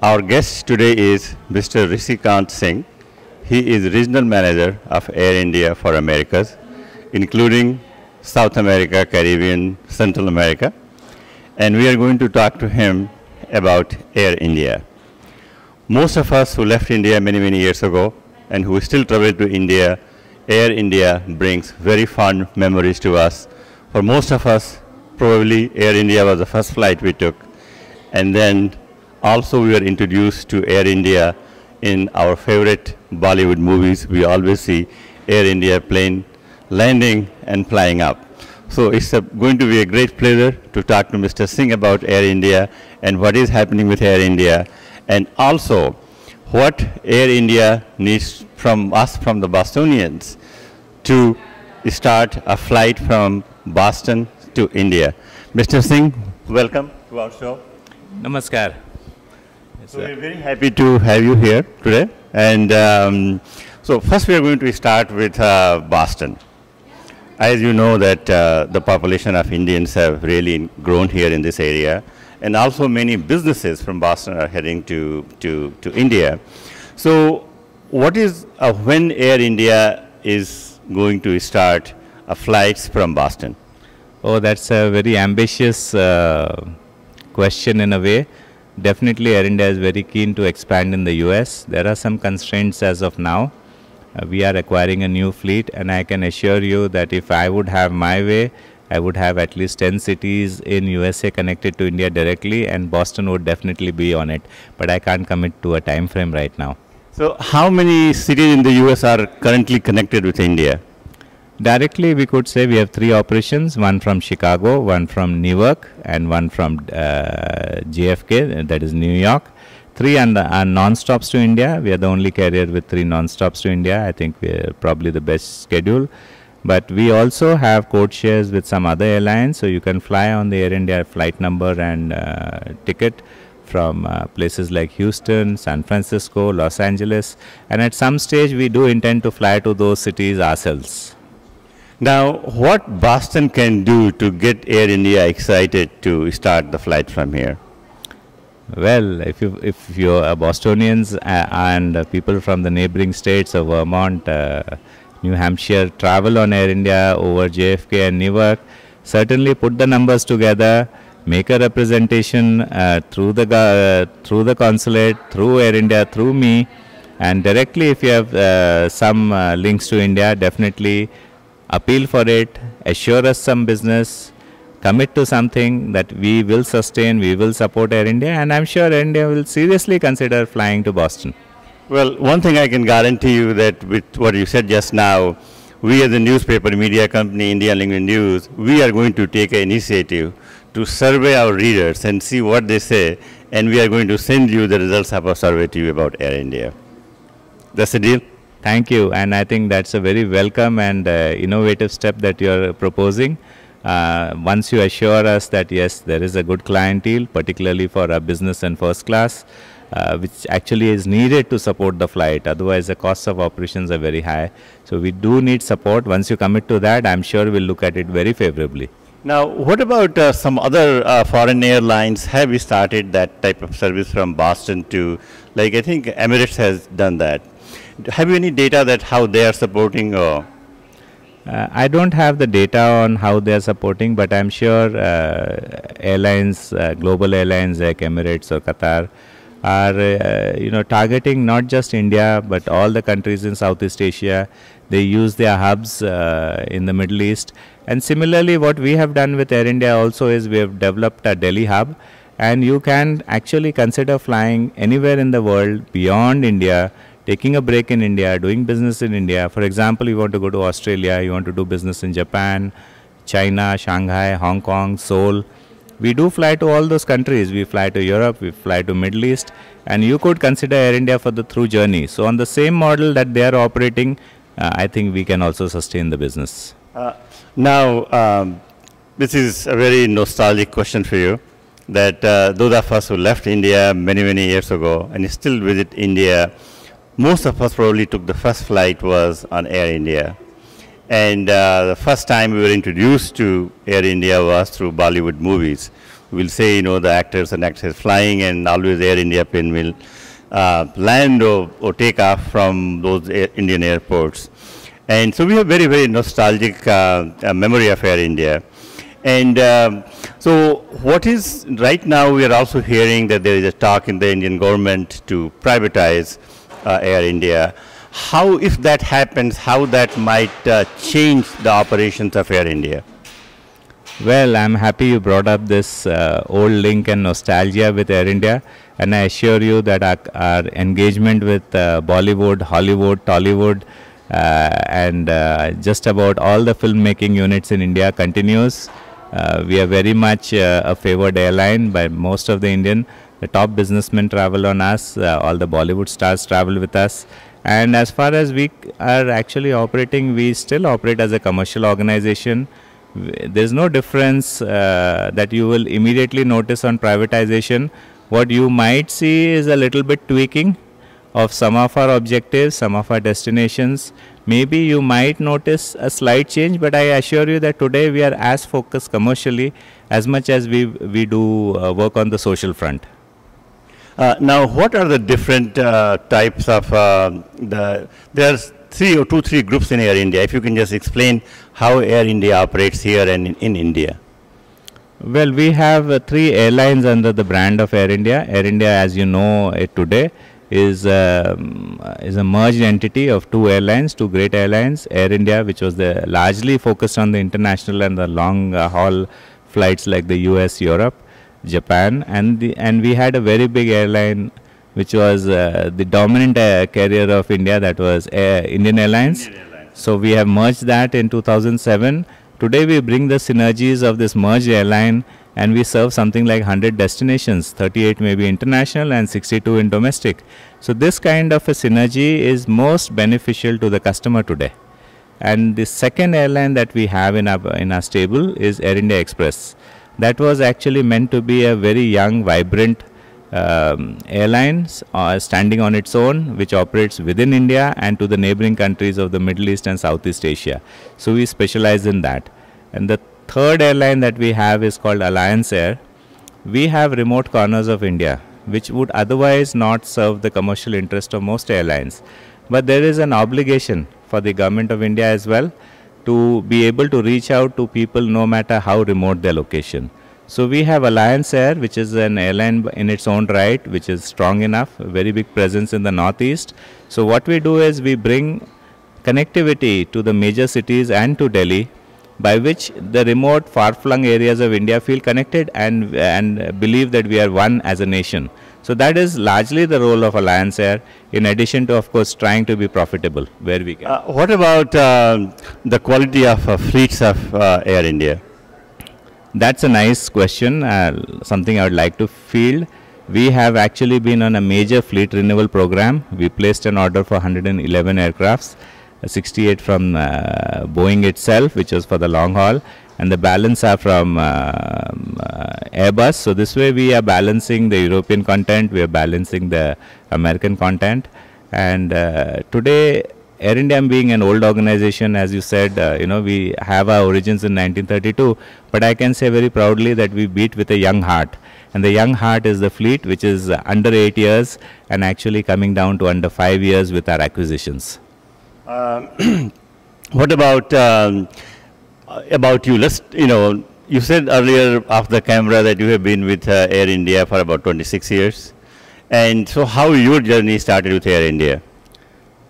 Our guest today is Mr. Rishikant Singh. He is Regional Manager of Air India for Americas, including South America, Caribbean, Central America. And we are going to talk to him about Air India. Most of us who left India many, many years ago and who still travel to India, Air India brings very fond memories to us. For most of us, probably Air India was the first flight we took. And then also we were introduced to Air India in our favorite Bollywood movies. We always see Air India plane landing and flying up. So it's going to be a great pleasure to talk to Mr. Singh about Air India and what is happening with Air India, and also what Air India needs from us, from the Bostonians, to start a flight from Boston to India. Mr. Singh, welcome to our show. Namaskar. So we're very happy to have you here today. And so first we are going to start with Boston. As you know that the population of Indians have really grown here in this area, and also many businesses from Boston are heading to India. So what is, when Air India is going to start flights from Boston? Oh, that's a very ambitious question in a way. Definitely Air India is very keen to expand in the US. There are some constraints as of now. We are acquiring a new fleet, and I can assure you that if I would have my way, I would have at least 10 cities in USA connected to India directly, and Boston would definitely be on it. But I can't commit to a time frame right now. So how many cities in the US are currently connected with India? Directly, we could say we have 3 operations, one from Chicago, one from Newark, and one from JFK, that is New York. 3 are non-stops to India. We are the only carrier with 3 non-stops to India. I think we are probably the best schedule. But we also have code shares with some other airlines, so you can fly on the Air India flight number and ticket from places like Houston, San Francisco, Los Angeles. And at some stage, we do intend to fly to those cities ourselves. Now, what Boston can do to get Air India excited to start the flight from here? Well, if you are Bostonians and people from the neighboring states of Vermont, New Hampshire travel on Air India over JFK and Newark, certainly put the numbers together, make a representation through the consulate, through Air India, through me, and directly if you have some links to India, definitely appeal for it, assure us some business, commit to something that we will sustain, we will support Air India, and I'm sure Air India will seriously consider flying to Boston. Well, one thing I can guarantee you that with what you said just now, we as a newspaper media company, India Lingua News, we are going to take an initiative to survey our readers and see what they say, and we are going to send you the results of our survey to you about Air India. That's the deal? Thank you, and I think that's a very welcome and innovative step that you're proposing. Once you assure us that yes, there is a good clientele, particularly for our business and first class, which actually is needed to support the flight. Otherwise, the costs of operations are very high. So we do need support. Once you commit to that, I'm sure we'll look at it very favorably. Now, what about some other foreign airlines? Have you started that type of service from Boston to, like I think Emirates has done that. Have you any data that how they are supporting? I don't have the data on how they are supporting, but I'm sure airlines, global airlines like Emirates or Qatar, are targeting not just India but all the countries in Southeast Asia. They use their hubs in the Middle East, and similarly, what we have done with Air India also is we have developed a Delhi hub, and you can actually consider flying anywhere in the world beyond India, taking a break in India, doing business in India. For example, you want to go to Australia, you want to do business in Japan, China, Shanghai, Hong Kong, Seoul. We do fly to all those countries. We fly to Europe, we fly to Middle East, and you could consider Air India for the through journey. So on the same model that they are operating, I think we can also sustain the business. Now, this is a very nostalgic question for you, that those of us who left India many, many years ago and still visit India, most of us probably took the first flight was on Air India. And the first time we were introduced to Air India was through Bollywood movies. we'll say, the actors and actresses flying, and always Air India plane will land or take off from those Indian airports. And so we have very, very nostalgic memory of Air India. And so what is, right now we are also hearing that there is a talk in the Indian government to privatize Air India. How, if that happens, how that might change the operations of Air India? Well, I'm happy you brought up this old link and nostalgia with Air India, and I assure you that our engagement with Bollywood, Hollywood, Tollywood, and just about all the filmmaking units in India continues. We are very much a favored airline by most of the Indian. The top businessmen travel on us, all the Bollywood stars travel with us. And as far as we are actually operating, we still operate as a commercial organization. There's no difference that you will immediately notice on privatization. What you might see is a little bit tweaking of some of our objectives, some of our destinations. Maybe you might notice a slight change, but I assure you that today we are as focused commercially as much as we do work on the social front. Now, what are the different types of there's three groups in Air India. If you can just explain how Air India operates here and in India. Well, we have 3 airlines under the brand of Air India. Air India, as you know it today, is a merged entity of 2 airlines, 2 great airlines. Air India, which was largely focused on the international and the long haul flights like the US, Europe, Japan, and we had a very big airline which was the dominant carrier of India, that was Indian Airlines. So we have merged that in 2007. Today we bring the synergies of this merged airline, and we serve something like 100 destinations, 38 maybe international and 62 in domestic. So this kind of a synergy is most beneficial to the customer today. And the second airline that we have in our stable is Air India Express. That was actually meant to be a very young, vibrant airlines standing on its own, which operates within India and to the neighboring countries of the Middle East and Southeast Asia. So we specialize in that. And the third airline that we have is called Alliance Air. We have remote corners of India which would otherwise not serve the commercial interest of most airlines. But there is an obligation for the government of India as well to be able to reach out to people no matter how remote their location. So we have Alliance Air, which is an airline in its own right, which is strong enough, a very big presence in the northeast. So what we do is we bring connectivity to the major cities and to Delhi, by which the remote, far-flung areas of India feel connected and believe that we are one as a nation. So that is largely the role of Alliance Air, in addition to, of course, trying to be profitable where we can. What about the quality of fleets of Air India? That's a nice question, something I would like to field. We have actually been on a major fleet renewal program. We placed an order for 111 aircrafts, 68 from Boeing itself, which was for the long haul, and the balance are from Airbus. So this way we are balancing the European content, we are balancing the American content. And today, Air India being an old organization, as you said, we have our origins in 1932, but I can say very proudly that we beat with a young heart. And the young heart is the fleet, which is under 8 years and actually coming down to under 5 years with our acquisitions. What about you? You said earlier off the camera that you have been with Air India for about 26 years. And so how your journey started with Air India?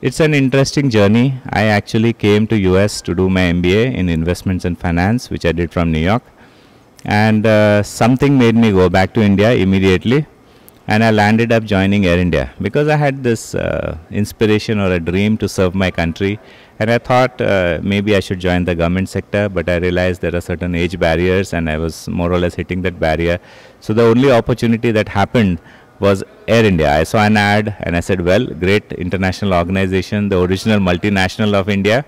It's an interesting journey. I actually came to US to do my MBA in investments and finance, which I did from New York. And something made me go back to India immediately. And I landed up joining Air India because I had this inspiration or a dream to serve my country. And I thought maybe I should join the government sector, but I realized there are certain age barriers and I was more or less hitting that barrier. So the only opportunity that happened was Air India. I saw an ad and I said, well, great international organization, the original multinational of India,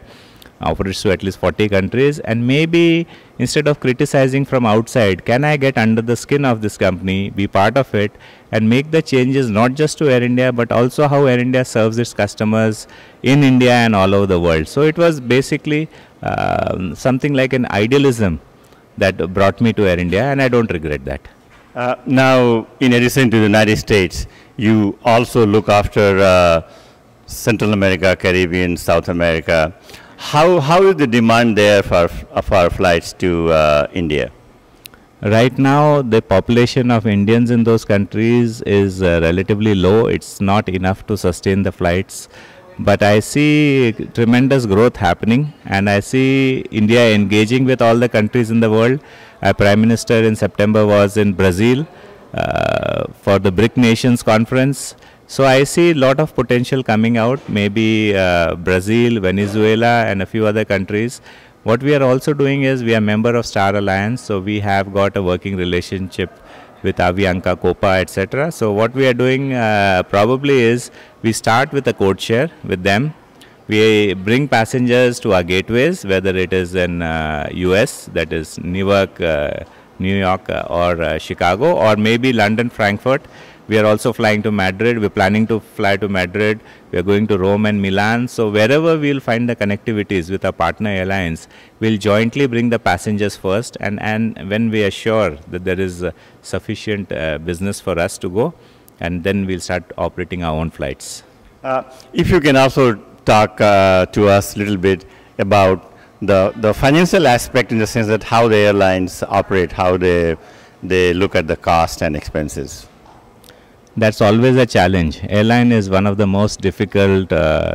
operates to at least 40 countries, and maybe instead of criticizing from outside, can I get under the skin of this company, be part of it, and make the changes not just to Air India, but also how Air India serves its customers in India and all over the world. So it was basically something like an idealism that brought me to Air India, and I don't regret that. Now, in addition to the United States, you also look after Central America, Caribbean, South America. How is the demand there for flights to India? Right now, the population of Indians in those countries is relatively low. It's not enough to sustain the flights. But I see tremendous growth happening, and I see India engaging with all the countries in the world. Our Prime Minister in September was in Brazil for the BRIC Nations Conference. So I see a lot of potential coming out, maybe Brazil, Venezuela, and a few other countries. What we are also doing is we are a member of Star Alliance, so we have got a working relationship with Avianca, Copa, etc. So what we are doing probably is we start with a code share with them. We bring passengers to our gateways, whether it is in US, that is Newark, New York or Chicago, or maybe London, Frankfurt. We are also flying to Madrid. We're planning to fly to Madrid. We are going to Rome and Milan. So wherever we'll find the connectivities with our partner airlines, we'll jointly bring the passengers first. And when we are sure that there is sufficient business for us to go, and then we'll start operating our own flights. If you can also talk to us a little bit about the financial aspect, in the sense that how the airlines operate, how they look at the cost and expenses. That's always a challenge. Airline is one of the most difficult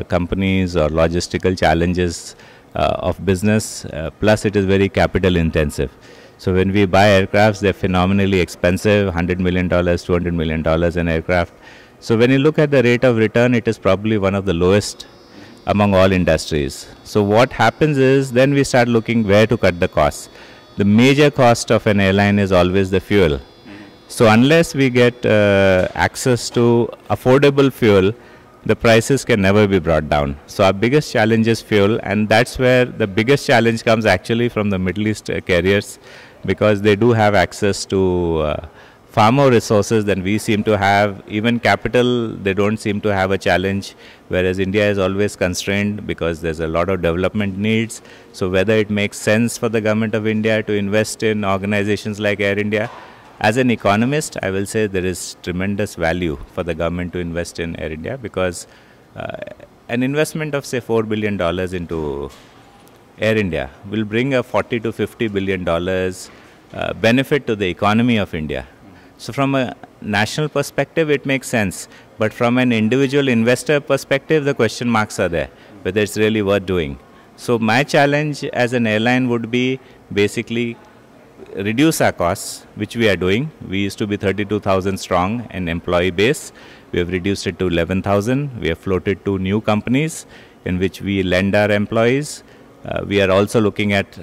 companies or logistical challenges of business, plus it is very capital intensive. So when we buy aircrafts, they're phenomenally expensive, $100 million, $200 million an aircraft. So when you look at the rate of return, it is probably one of the lowest among all industries. So what happens is then we start looking where to cut the costs. The major cost of an airline is always the fuel. So unless we get access to affordable fuel, the prices can never be brought down. So our biggest challenge is fuel, and that's where the biggest challenge comes actually from the Middle East carriers, because they do have access to far more resources than we seem to have. Even capital, they don't seem to have a challenge, whereas India is always constrained because there's a lot of development needs. So whether it makes sense for the government of India to invest in organizations like Air India, as an economist, I will say there is tremendous value for the government to invest in Air India, because an investment of say $4 billion into Air India will bring a $40 to $50 billion benefit to the economy of India. So from a national perspective, it makes sense. But from an individual investor perspective, the question marks are there, whether it's really worth doing. So my challenge as an airline would be basically reduce our costs, which we are doing. We used to be 32,000 strong in employee base. We have reduced it to 11,000. We have floated 2 new companies in which we lend our employees. We are also looking at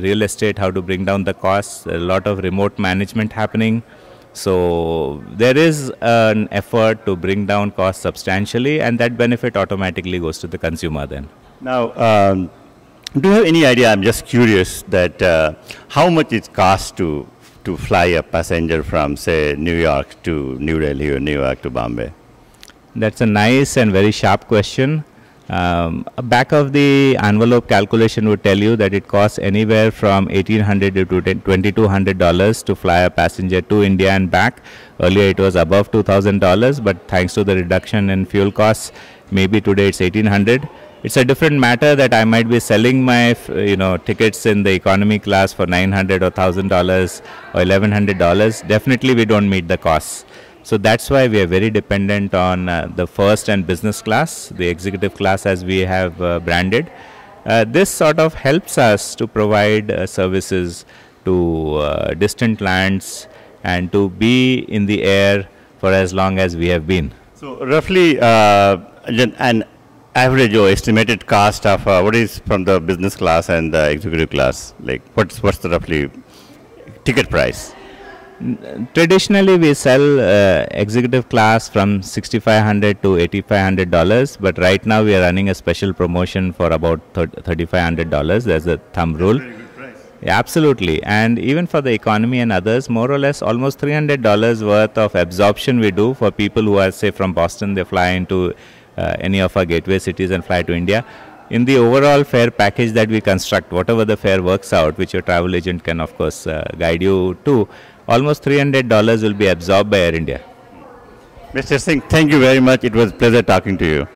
real estate, how to bring down the costs. A lot of remote management happening. So there is an effort to bring down costs substantially, and that benefit automatically goes to the consumer then. Now, do you have any idea, I'm just curious, that how much it costs to fly a passenger from, say, New York to New Delhi or New York to Bombay? That's a nice and very sharp question. A back of the envelope calculation would tell you that it costs anywhere from $1,800 to $2,200 to fly a passenger to India and back. Earlier it was above $2,000, but thanks to the reduction in fuel costs, maybe today it's $1,800. It's a different matter that I might be selling my tickets in the economy class for $900 or $1,000 or $1,100. Definitely we don't meet the costs. So that's why we are very dependent on the first and business class, the executive class as we have branded. This sort of helps us to provide services to distant lands and to be in the air for as long as we have been. So roughly an average or estimated cost of what is from the business class and the executive class? Like what's the roughly ticket price? Traditionally, we sell executive class from $6,500 to $8,500, but right now we are running a special promotion for about $3,500. There's a thumb rule. Very good price. Yeah, absolutely. And even for the economy and others, more or less almost $300 worth of absorption we do for people who are, say, from Boston, they fly into any of our gateway cities and fly to India. In the overall fare package that we construct, whatever the fare works out, which your travel agent can of course guide you to, almost $300 will be absorbed by Air India. Mr. Singh, thank you very much. It was a pleasure talking to you.